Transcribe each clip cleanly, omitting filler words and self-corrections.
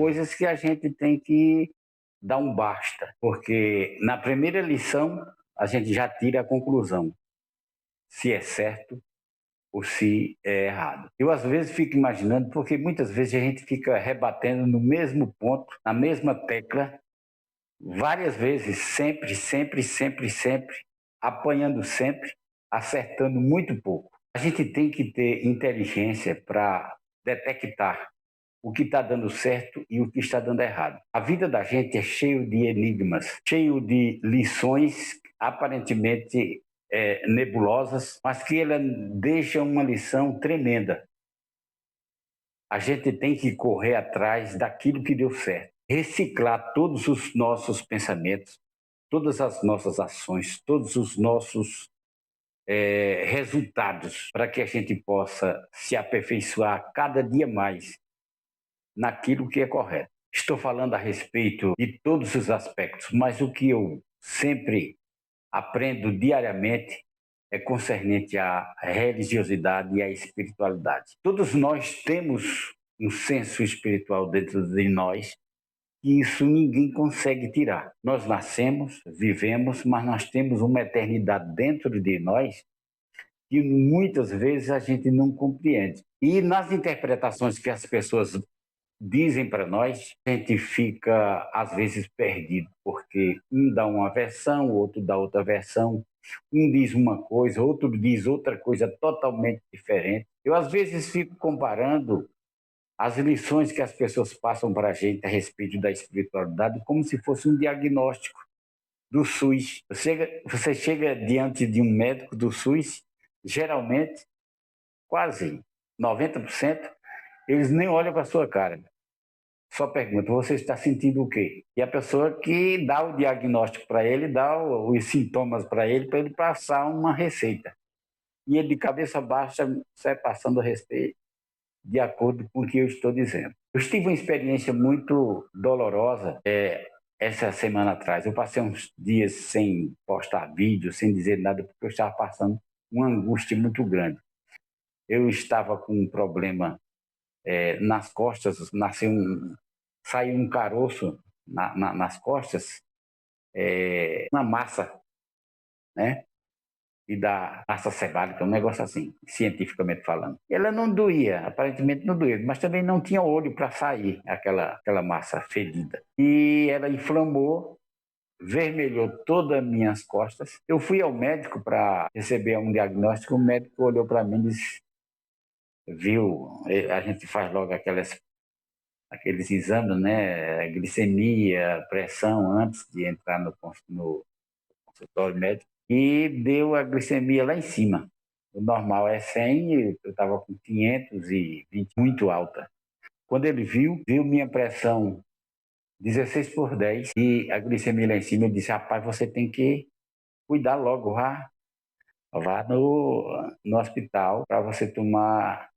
coisas que a gente tem que dar um basta, porque na primeira lição a gente já tira a conclusão, se é certo ou se é errado. Eu às vezes fico imaginando, porque muitas vezes a gente fica rebatendo no mesmo ponto, na mesma tecla, várias vezes, sempre, sempre, sempre, sempre, apanhando sempre, acertando muito pouco. A gente tem que ter inteligência para detectar o que está dando certo e o que está dando errado. A vida da gente é cheio de enigmas, cheio de lições aparentemente nebulosas, mas que ela deixa uma lição tremenda. A gente tem que correr atrás daquilo que deu certo, reciclar todos os nossos pensamentos, todas as nossas ações, todos os nossos resultados, para que a gente possa se aperfeiçoar cada dia mais naquilo que é correto. Estou falando a respeito de todos os aspectos, mas o que eu sempre aprendo diariamente é concernente à religiosidade e à espiritualidade. Todos nós temos um senso espiritual dentro de nós e isso ninguém consegue tirar. Nós nascemos, vivemos, mas nós temos uma eternidade dentro de nós que muitas vezes a gente não compreende. E nas interpretações que as pessoas dizem para nós, a gente fica às vezes perdido, porque um dá uma versão, o outro dá outra versão, um diz uma coisa, outro diz outra coisa totalmente diferente. Eu às vezes fico comparando as lições que as pessoas passam para a gente a respeito da espiritualidade como se fosse um diagnóstico do SUS. Você chega diante de um médico do SUS, geralmente, quase 90%, eles nem olham para a sua cara. Só pergunta, você está sentindo o quê? E a pessoa que dá o diagnóstico para ele, dá os sintomas para ele passar uma receita. E ele de cabeça baixa sai passando a receita de acordo com o que eu estou dizendo. Eu tive uma experiência muito dolorosa essa semana atrás. Eu passei uns dias sem postar vídeo, sem dizer nada, porque eu estava passando uma angústia muito grande. Eu estava com um problema nas costas, saiu um caroço nas costas, uma massa, né? E da massa sebálica, um negócio assim, cientificamente falando. Ela não doía, aparentemente não doía, mas também não tinha olho para sair aquela massa fedida. E ela inflamou, vermelhou todas as minhas costas. Eu fui ao médico para receber um diagnóstico, o médico olhou para mim e disse, viu, a gente faz logo aqueles exames, né, glicemia, pressão, antes de entrar no consultório médico, e deu a glicemia lá em cima. O normal é 100, eu estava com 520, muito alta. Quando ele viu minha pressão 16/10 e a glicemia lá em cima, ele disse, rapaz, você tem que cuidar logo, vá no hospital para você tomar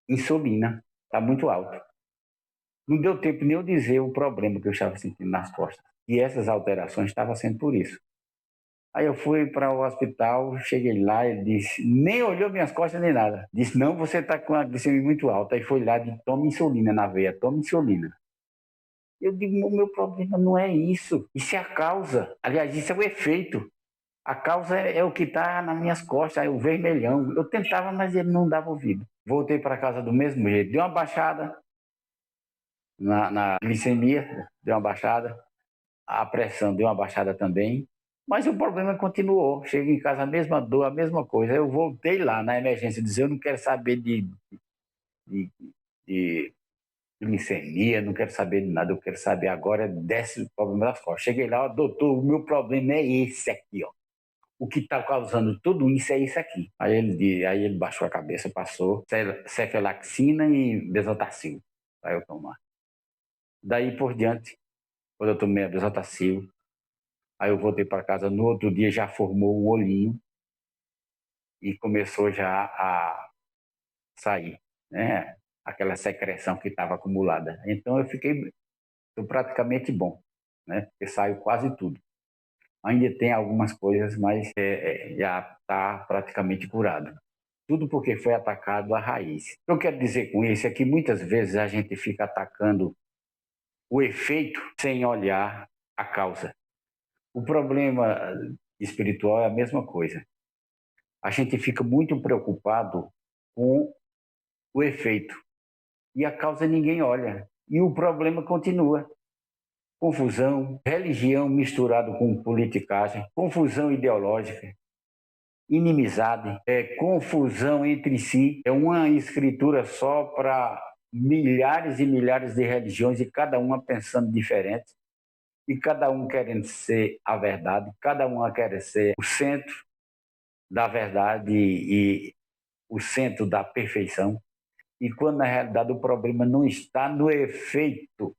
insulina, está muito alto. Não deu tempo nem eu dizer o problema que eu estava sentindo nas costas. E essas alterações estavam sendo por isso. Aí eu fui para o hospital, cheguei lá, ele disse, nem olhou minhas costas nem nada. Disse, não, você está com a glicemia muito alta. Aí foi lá e disse, toma insulina na veia, toma insulina. Eu digo, o meu problema não é isso. Isso é a causa. Aliás, isso é o efeito. A causa é o que está nas minhas costas, é o vermelhão. Eu tentava, mas ele não dava ouvido. Voltei para casa do mesmo jeito. Deu uma baixada na glicemia, deu uma baixada. A pressão deu uma baixada também. Mas o problema continuou. Cheguei em casa, a mesma dor, a mesma coisa. Eu voltei lá na emergência, dizer, eu não quero saber de, de glicemia, não quero saber de nada, eu quero saber agora desse problema das costas. Cheguei lá, doutor, o meu problema é esse aqui, ó. O que está causando tudo isso é isso aqui. Aí ele baixou a cabeça, passou cefalaxina e Bezetacil para eu tomar. Daí por diante, quando eu tomei a Bezetacil, aí eu voltei para casa, no outro dia já formou um olhinho e começou já a sair, né? Aquela secreção que estava acumulada. Então eu fiquei praticamente bom, né? Porque saiu quase tudo. Ainda tem algumas coisas, mas já está praticamente curado. tudo porque foi atacado a raiz. O que eu quero dizer com isso é que muitas vezes a gente fica atacando o efeito sem olhar a causa. O problema espiritual é a mesma coisa. A gente fica muito preocupado com o efeito e a causa ninguém olha. E o problema continua. Confusão, religião misturado com politicagem, confusão ideológica, inimizade, confusão entre si. É uma escritura só para milhares e milhares de religiões e cada uma pensando diferente. E cada um querendo ser a verdade, cada uma quer ser o centro da verdade e o centro da perfeição. E quando na realidade o problema não está no efeito,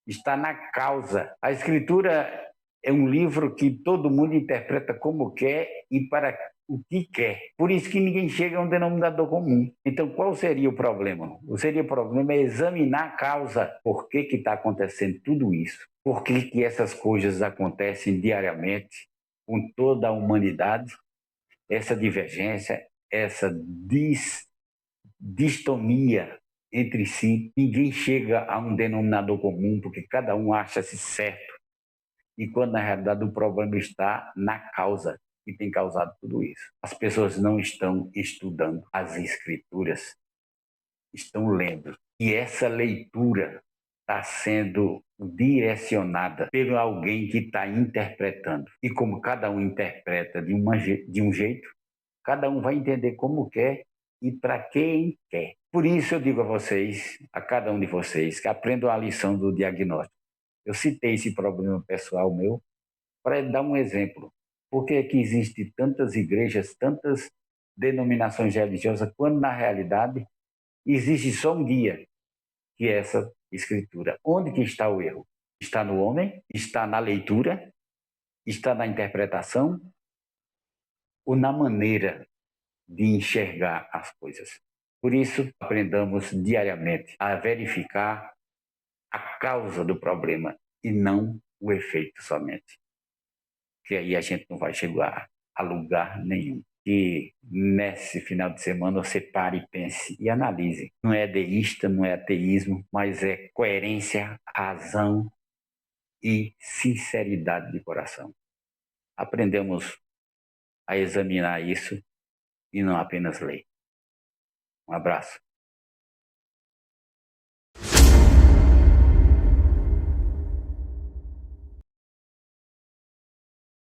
está na causa. A Escritura é um livro que todo mundo interpreta como quer e para o que quer. Por isso que ninguém chega a um denominador comum. Então, qual seria o problema? O problema é examinar a causa. Por que está acontecendo tudo isso? Por que essas coisas acontecem diariamente com toda a humanidade? Essa divergência, essa distonia entre si, ninguém chega a um denominador comum, porque cada um acha-se certo. E quando na realidade o problema está na causa que tem causado tudo isso. As pessoas não estão estudando as escrituras, estão lendo. E essa leitura está sendo direcionada por alguém que está interpretando. E como cada um interpreta de um jeito, cada um vai entender como quer e para quem quer. Por isso eu digo a vocês, a cada um de vocês, que aprendam a lição do diagnóstico. Eu citei esse problema pessoal meu para dar um exemplo. Por que é que existem tantas igrejas, tantas denominações religiosas, quando na realidade existe só um guia, que é essa escritura? Onde que está o erro? Está no homem? Está na leitura? Está na interpretação? Ou na maneira de enxergar as coisas? Por isso, aprendamos diariamente a verificar a causa do problema e não o efeito somente. Que aí a gente não vai chegar a lugar nenhum. Que nesse final de semana você pare e pense e analise. Não é deísta, não é ateísmo, mas é coerência, razão e sinceridade de coração. Aprendemos a examinar isso e não apenas ler. Um abraço.